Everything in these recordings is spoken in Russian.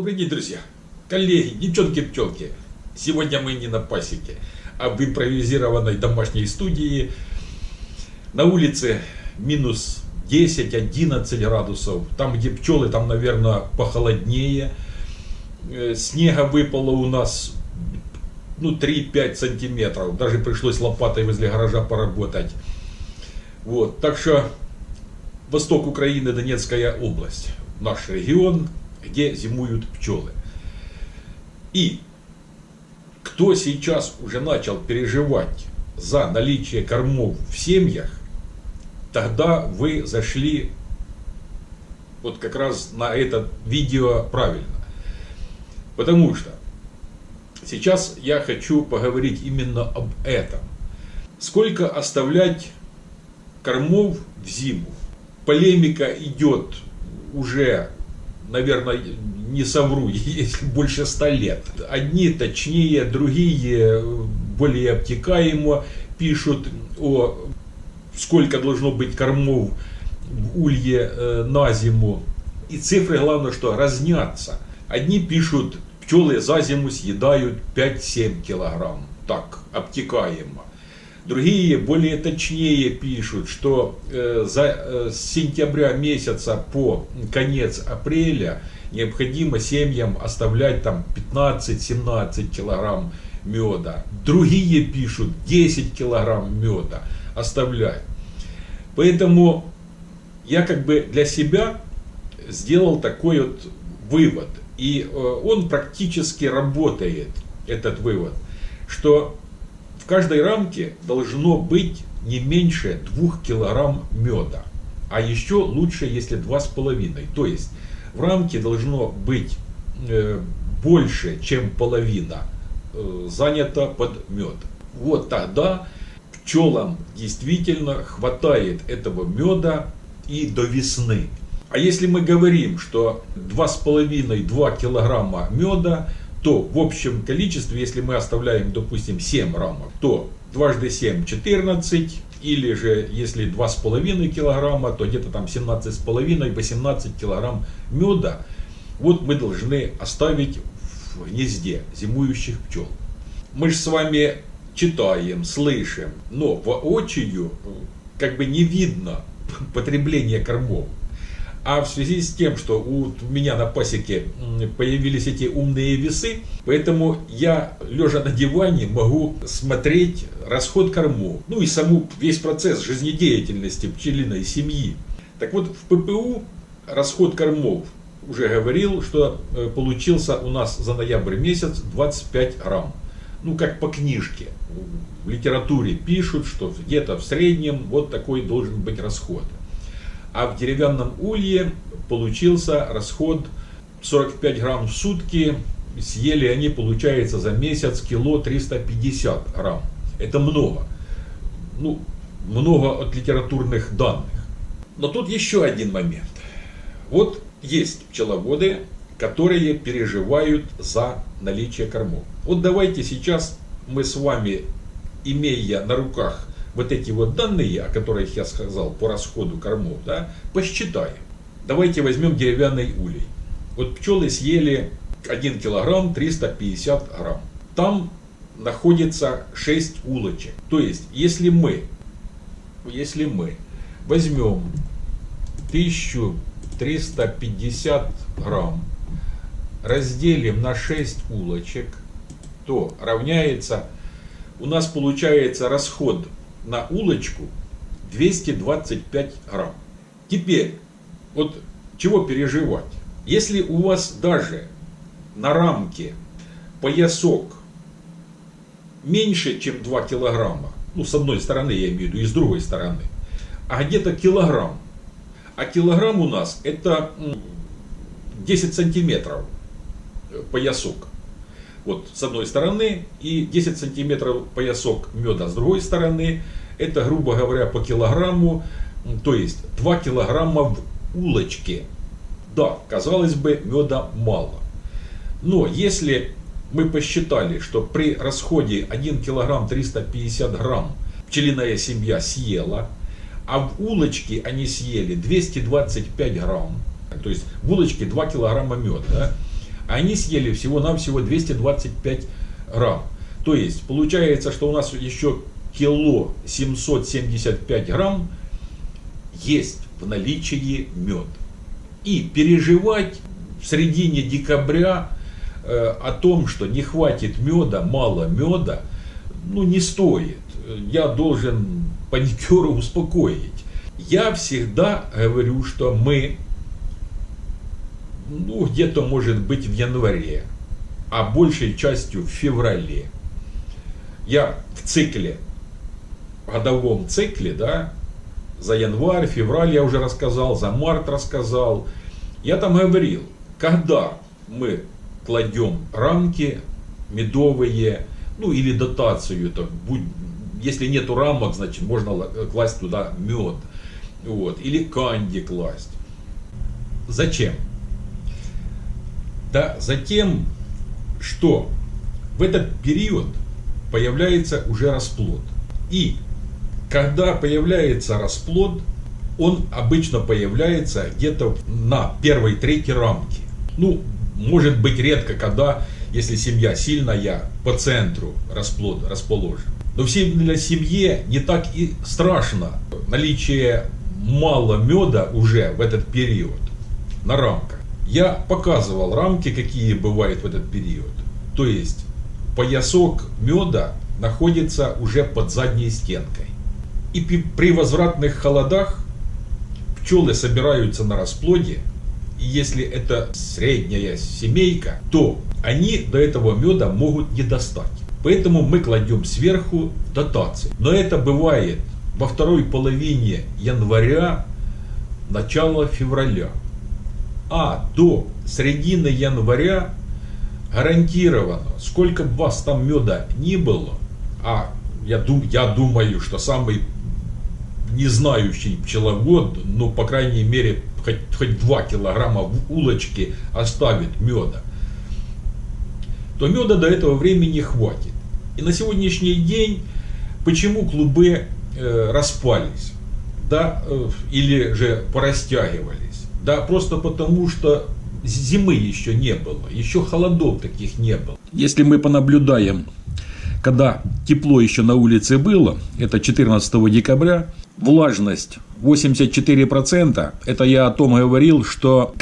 Добрый день, друзья, коллеги, девчонки, пчелки. Сегодня мы не на пасеке, а в импровизированной домашней студии. На улице минус 10-11 градусов. Там, где пчелы, там, наверное, похолоднее. Снега выпало у нас 3-5 сантиметров. Даже пришлось лопатой возле гаража поработать. Вот. Так что восток Украины, Донецкая область, наш регион, где зимуют пчелы. И кто сейчас уже начал переживать за наличие кормов в семьях, тогда вы зашли вот как раз на это видео правильно. Потому что сейчас я хочу поговорить именно об этом. Сколько оставлять кормов в зиму? Полемика идет уже, наверное, не совру, если больше 100 лет. Одни точнее, другие более обтекаемо пишут о сколько должно быть кормов в улье на зиму. И цифры, главное, что разнятся. Одни пишут, пчелы за зиму съедают 5-7 килограмм. Так, обтекаемо. Другие более точнее пишут, что с сентября месяца по конец апреля необходимо семьям оставлять там 15-17 килограмм меда. Другие пишут 10 килограмм меда оставлять. Поэтому я как бы для себя сделал такой вот вывод. И он практически работает, этот вывод, что в каждой рамке должно быть не меньше 2 килограмм меда. А еще лучше, если 2,5. То есть в рамке должно быть больше, чем половина занято под мед. Вот тогда пчелам действительно хватает этого меда и до весны. А если мы говорим, что 2,5-2 килограмма меда, то в общем количестве, если мы оставляем, допустим, 7 рамок, то дважды 7 14, или же если 2,5 килограмма, то где-то там 17,5-18 килограмм меда, вот мы должны оставить в гнезде зимующих пчел. Мы же с вами читаем, слышим, но воочию как бы не видно потребление кормов. А в связи с тем, что у меня на пасеке появились эти умные весы, поэтому я, лежа на диване, могу смотреть расход кормов. Ну и весь процесс жизнедеятельности пчелиной семьи. Так вот, в ППУ расход кормов, уже говорил, что получился у нас за ноябрь месяц 25 грамм. Ну, как по книжке. В литературе пишут, что где-то в среднем вот такой должен быть расход. А в деревянном улье получился расход 45 грамм в сутки. Съели они, получается, за месяц кило 350 грамм. Это много. Ну, много от литературных данных. Но тут еще один момент. Вот есть пчеловоды, которые переживают за наличие кормов. Вот давайте сейчас мы с вами, имея на руках вот эти вот данные, о которых я сказал по расходу кормов, да, посчитаем. Давайте возьмем деревянный улей. Вот пчелы съели 1 килограмм 350 грамм. Там находится 6 улочек. То есть, если мы возьмем 1350 грамм, разделим на 6 улочек, то равняется, у нас получается расход на улочку 225 грамм. Теперь, вот чего переживать? Если у вас даже на рамке поясок меньше, чем 2 килограмма, ну с одной стороны я имею в виду и с другой стороны, а где-то килограмм, а килограмм у нас это 10 сантиметров поясок. Вот с одной стороны и 10 сантиметров поясок меда с другой стороны. Это, грубо говоря, по килограмму, то есть 2 килограмма в улочке. Да, казалось бы, меда мало. Но если мы посчитали, что при расходе 1 килограмм 350 грамм пчелиная семья съела, а в улочке они съели 225 грамм, то есть в улочке 2 килограмма меда, да? а они съели всего-навсего 225 грамм. То есть получается, что у нас еще кило 775 грамм есть в наличии мед. И переживать в середине декабря о том, что не хватит меда, мало меда, не стоит. Я должен паникера успокоить. Я всегда говорю, что мы, где-то может быть в январе, а большей частью в феврале. Я в цикле, в годовом цикле, да, за январь, февраль я уже рассказал, за март рассказал. Я там говорил, когда мы кладем рамки медовые, или дотацию, если нету рамок, значит можно класть туда мед, или канди класть. Зачем? Да затем, что в этот период появляется уже расплод. И когда появляется расплод, он обычно появляется где-то на первой трети рамки. Может быть редко, когда, если семья сильная, по центру расплод расположен. Но в семье не так и страшно наличие мало меда уже в этот период на рамках. Я показывал рамки, какие бывают в этот период. То есть поясок меда находится уже под задней стенкой. И при возвратных холодах пчелы собираются на расплоде. И если это средняя семейка, то они до этого меда могут не достать. Поэтому мы кладем сверху дотации. Но это бывает во второй половине января, начало февраля. А до середины января гарантированно, сколько бы вас там меда ни было, а я думаю, что самый незнающий пчеловод, по крайней мере, хоть 2 килограмма в улочке оставит меда, то меда до этого времени хватит. И на сегодняшний день, почему клубы распались, да, или же порастягивались? Да, просто потому, что зимы еще не было, еще холодов таких не было. Если мы понаблюдаем, когда тепло еще на улице было, это 14 декабря, влажность 84%, это я о том говорил, что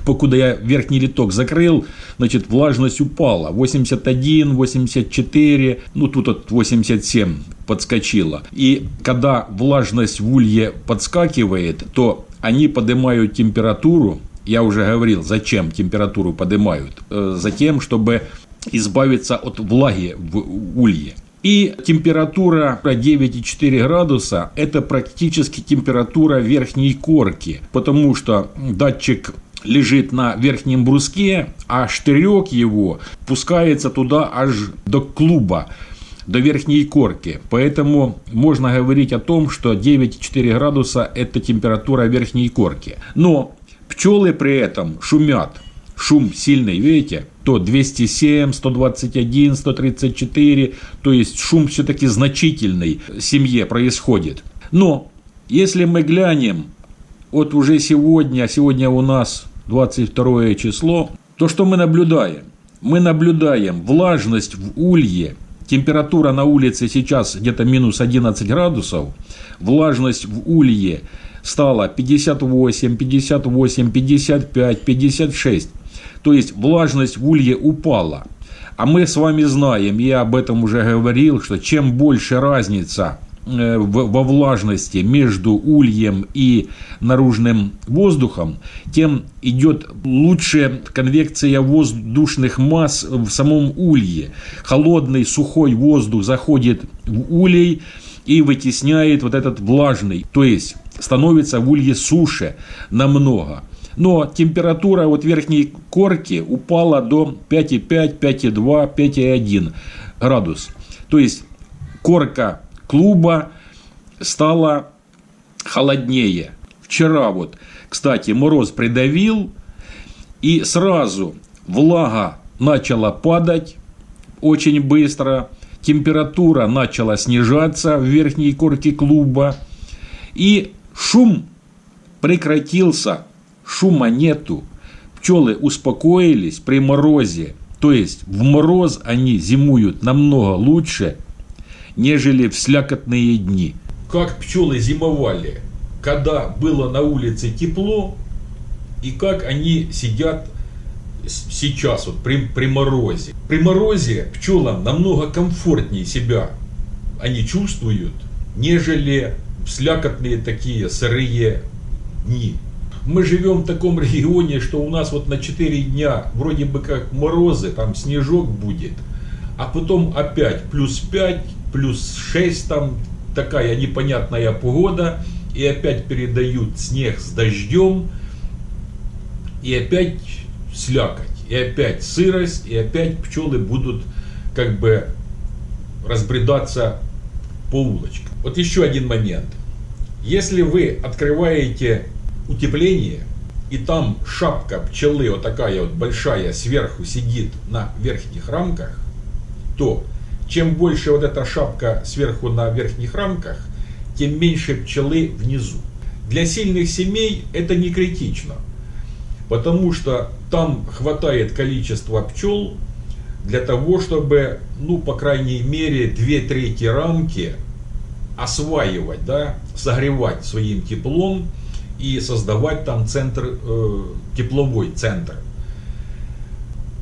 покуда я верхний литок закрыл, значит влажность упала, 81, 84, тут от 87 подскочила. И когда влажность в улье подскакивает, то они поднимают температуру. Я уже говорил, зачем температуру поднимают. Затем, чтобы избавиться от влаги в улье. И температура 9,4 градуса – это практически температура верхней корки, потому что датчик лежит на верхнем бруске, а штырек его пускается туда аж до клуба, до верхней корки. Поэтому можно говорить о том, что 9,4 градуса – это температура верхней корки. Но пчелы при этом шумят. Шум сильный, видите, то 207, 121, 134, то есть шум все-таки значительный в семье происходит. Но если мы глянем, вот уже сегодня у нас 22 число, то что мы наблюдаем? Мы наблюдаем влажность в улье, температура на улице сейчас где-то минус 11 градусов, влажность в улье стала 58, 58, 55, 56. То есть влажность в улье упала. А мы с вами знаем, я об этом уже говорил, что чем больше разница во влажности между ульем и наружным воздухом, тем идет лучше конвекция воздушных масс в самом улье. Холодный сухой воздух заходит в улей и вытесняет вот этот влажный. То есть становится в улье суше намного. Но температура верхней корки упала до 5,5, 5,2, 5,1 градус. То есть корка клуба стала холоднее. Вчера кстати, мороз придавил, и сразу влага начала падать очень быстро. Температура начала снижаться в верхней корке клуба. И шум прекратился. Шума нету. пчелы успокоились при морозе, то есть в мороз они зимуют намного лучше, нежели в слякотные дни. Как пчелы зимовали, когда было на улице тепло, и как они сидят сейчас вот при морозе. При морозе пчелам намного комфортнее себя они чувствуют, нежели в слякотные такие сырые дни. Мы живем в таком регионе, что у нас вот на 4 дня вроде бы как морозы, там снежок будет, а потом опять плюс 5, плюс 6, там такая непонятная погода, и опять передают снег с дождем, и опять слякоть, и опять сырость, и опять пчелы будут как бы разбредаться по улочкам. Вот еще один момент. Если вы открываете утепление, и там шапка пчелы вот такая вот большая сверху сидит на верхних рамках, то чем больше вот эта шапка сверху на верхних рамках, тем меньше пчелы внизу. Для сильных семей это не критично, потому что там хватает количества пчел для того, чтобы, ну, по крайней мере, 2/3 рамки осваивать, да, согревать своим теплом и создавать там центр, тепловой центр.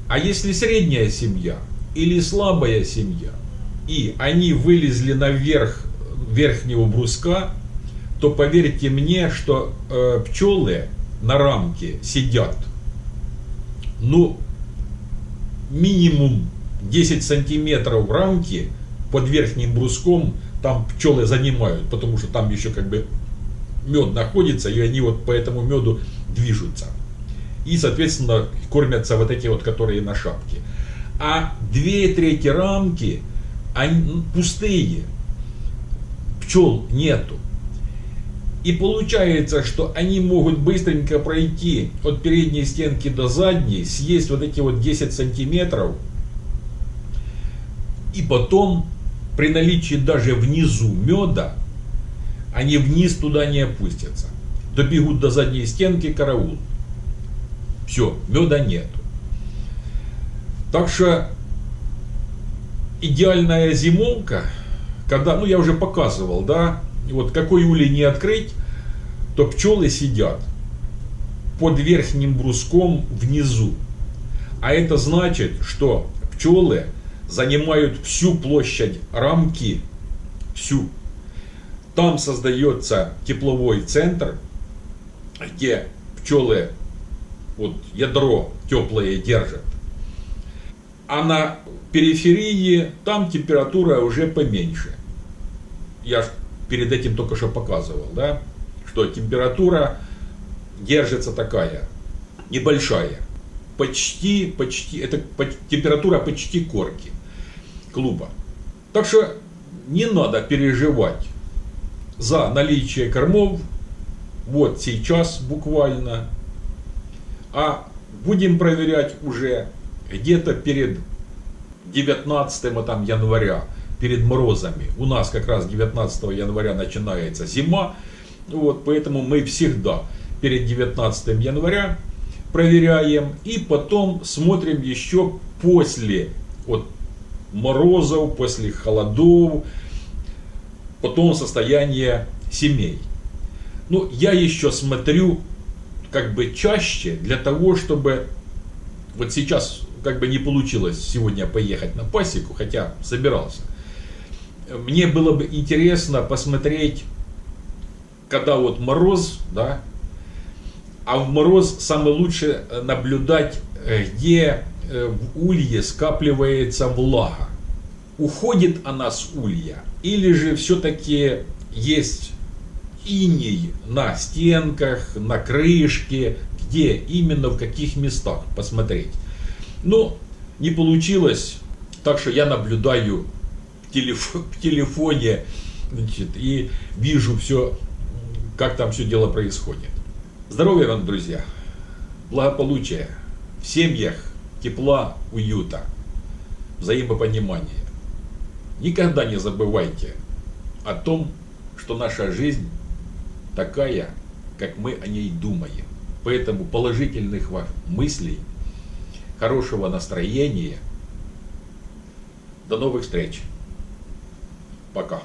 А если средняя семья или слабая семья, и они вылезли наверх верхнего бруска, то поверьте мне, что пчелы на рамке сидят, ну, минимум 10 сантиметров рамки под верхним бруском там пчелы занимают, потому что там еще как бы мед находится, и они вот по этому меду движутся. И, соответственно, кормятся вот эти вот, которые на шапке. А 2/3 рамки, они пустые, пчел нету. И получается, что они могут быстренько пройти от передней стенки до задней, съесть вот эти вот 10 сантиметров, и потом, при наличии даже внизу меда, они вниз туда не опустятся. Добегут до задней стенки, караул. Все, меда нету. Так что идеальная зимовка, когда, ну я уже показывал, да, вот какой улей не открыть, то пчелы сидят под верхним бруском внизу. А это значит, что пчелы занимают всю площадь рамки, всю. Там создается тепловой центр, где пчелы вот ядро теплое держат. А на периферии там температура уже поменьше. Я перед этим только что показывал, да, что температура держится такая, небольшая. Почти, это температура почти корки клуба. Так что не надо переживать за наличие кормов вот сейчас буквально, а будем проверять уже где-то перед 19 января, перед морозами. У нас как раз 19 января начинается зима, вот, поэтому мы всегда перед 19 января проверяем, и потом смотрим еще после вот морозов, после холодов, потом состояние семей. Ну, я еще смотрю как бы чаще для того, чтобы вот сейчас как бы не получилось сегодня поехать на пасеку, хотя собирался. Мне было бы интересно посмотреть, когда вот мороз, да, а в мороз самое лучше наблюдать, где в улье скапливается влага. Уходит она с улья, или же все-таки есть иней на стенках, на крышке, где именно, в каких местах посмотреть. Но не получилось, так что я наблюдаю в телефоне, значит, и вижу все, как там все дело происходит. Здоровья вам, друзья, благополучия, в семьях тепла, уюта, взаимопонимания. Никогда не забывайте о том, что наша жизнь такая, как мы о ней думаем. Поэтому положительных мыслей, хорошего настроения. До новых встреч. Пока.